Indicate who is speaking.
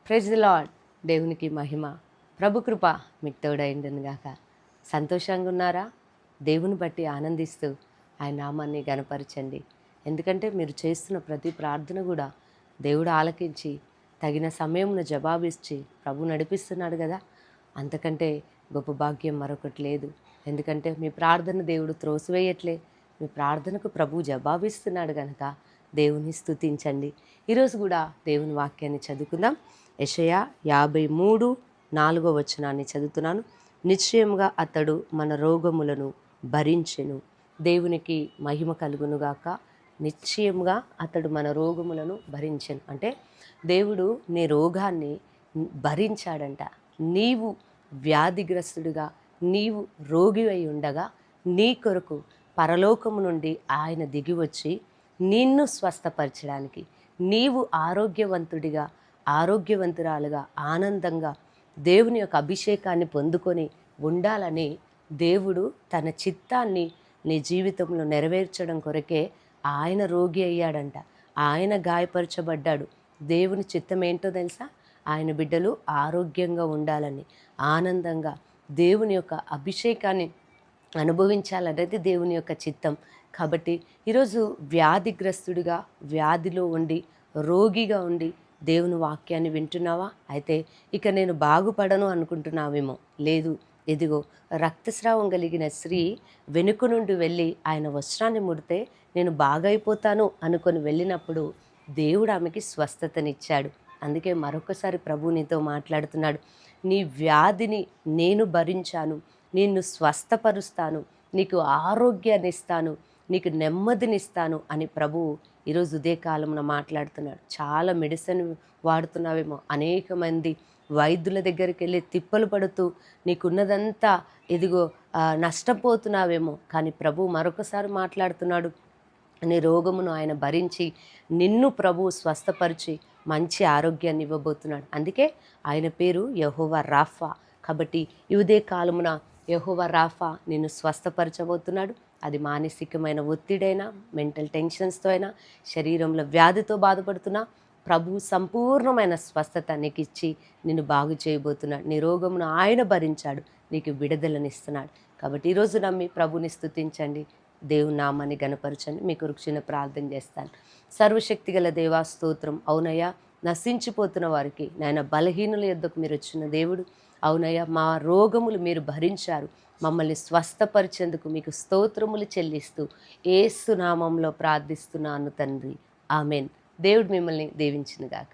Speaker 1: Praise the lord. దేవునికి మహిమ. ప్రభు కృప మీకు తోడైండును గాక. సంతోషంగా ఉన్నారా? దేవుని బట్టి ఆనందిస్తూ ఆయన నామాన్ని గనపరచండి. ఎందుకంటే మీరు చేస్తున్న ప్రతి ప్రార్థన కూడా దేవుడు ఆలకించి తగిన సమయమున జవాబిచ్చి ప్రభు నడిపిస్తున్నాడు కదా. అంతకంటే గొప్ప భాగ్యం మరొకటి లేదు. ఎందుకంటే మీ ప్రార్థన దేవుడు త్రోసివేయట్లే. మీ ప్రార్థనకు ప్రభు జవాబిస్తున్నాడు కనుక దేవుని స్తుతించండి. ఈరోజు కూడా దేవుని వాక్యాన్ని చదువుకుందాం. యెషయా 53:4 చదువుతున్నాను. నిశ్చయముగా అతడు మన రోగములను భరించెను. దేవునికి మహిమ కలుగునుగాక. నిశ్చయముగా అతడు మన రోగములను భరించెను అంటే దేవుడు నీ రోగాన్ని భరించాడంట. నీవు వ్యాధిగ్రస్తుడిగా, నీవు రోగి అయి ఉండగా నీ కొరకు పరలోకము నుండి ఆయన దిగివచ్చి నిన్ను స్వస్థపరచడానికి, నీవు ఆరోగ్యవంతుడిగా, ఆరోగ్యవంతురాలుగా, ఆనందంగా దేవుని యొక్క అభిషేకాన్ని పొందుకొని ఉండాలని దేవుడు తన చిత్తాన్ని నీ జీవితంలో నెరవేర్చడం కొరకే ఆయన రోగి అయ్యాడంట. ఆయన గాయపరచబడ్డాడు. దేవుని చిత్తం ఏంటో తెలుసా? ఆయన బిడ్డలు ఆరోగ్యంగా ఉండాలని, ఆనందంగా దేవుని యొక్క అభిషేకాన్ని అనుభవించాలనేది దేవుని యొక్క చిత్తం. కాబట్టి ఈరోజు వ్యాధిగ్రస్తుడిగా, వ్యాధిలో ఉండి, రోగిగా ఉండి దేవుని వాక్యాన్ని వింటున్నావా? అయితే ఇక నేను బాగుపడను అనుకుంటున్నావేమో. లేదు, ఇదిగో రక్తస్రావం కలిగిన స్త్రీ వెనుక నుండి వెళ్ళి ఆయన వస్త్రాన్ని ముడితే నేను బాగైపోతాను అనుకొని వెళ్ళినప్పుడు దేవుడు ఆమెకి స్వస్థతనిచ్చాడు. అందుకే మరొకసారి ప్రభు నీతో మాట్లాడుతున్నాడు. నీ వ్యాధిని నేను భరించాను, నిన్ను స్వస్థపరుస్తాను, నీకు ఆరోగ్యాన్ని ఇస్తాను, నీకు నెమ్మదినిస్తాను అని ప్రభువు ఈరోజు ఉదయకాలమున మాట్లాడుతున్నాడు. చాలా మెడిసిన్ వాడుతున్నావేమో, అనేక మంది వైద్యుల దగ్గరికి వెళ్ళి తిప్పలు పడుతూ నీకున్నదంతా ఇదిగో నష్టపోతున్నావేమో. కానీ ప్రభువు మరొకసారి మాట్లాడుతున్నాడు. నీ రోగమును ఆయన భరించి నిన్ను ప్రభువు స్వస్థపరిచి మంచి ఆరోగ్యాన్ని ఇవ్వబోతున్నాడు. అందుకే ఆయన పేరు యెహోవా రాఫా. కాబట్టి ఈ ఉదయ కాలమున యెహోవా రాఫా నిన్ను స్వస్థపరచబోతున్నాడు. అది మానసికమైన ఒత్తిడైనా, మెంటల్ టెన్షన్స్తో అయినా, శరీరంలో వ్యాధితో బాధపడుతున్నా ప్రభు సంపూర్ణమైన స్వస్థత నీకు ఇచ్చి నిన్ను బాగు చేయబోతున్నాడు. నీ రోగమును ఆయన భరించాడు, నీకు విడుదలనిస్తున్నాడు. కాబట్టి ఈరోజు నమ్మి ప్రభుని స్తుతించండి, దేవుని నామాన్ని గణపరచండి. మీకు రుక్షణ ప్రార్థన చేస్తాను. సర్వశక్తిగల దేవా స్తోత్రం. అవునయ్యా, నశించిపోతున్న వారికి నాయన బలహీనుల యొద్దకు మీరు వచ్చిన దేవుడు. అవునయ్యా, మా రోగములు మీరు భరించారు, మమ్మల్ని స్వస్థపరిచేందుకు మీకు స్తోత్రములు చెల్లిస్తూ యేసు నామంలో ప్రార్థిస్తున్నాను తండ్రి, ఆమెన్. దేవుడు మిమ్మల్ని దీవించునుగాక.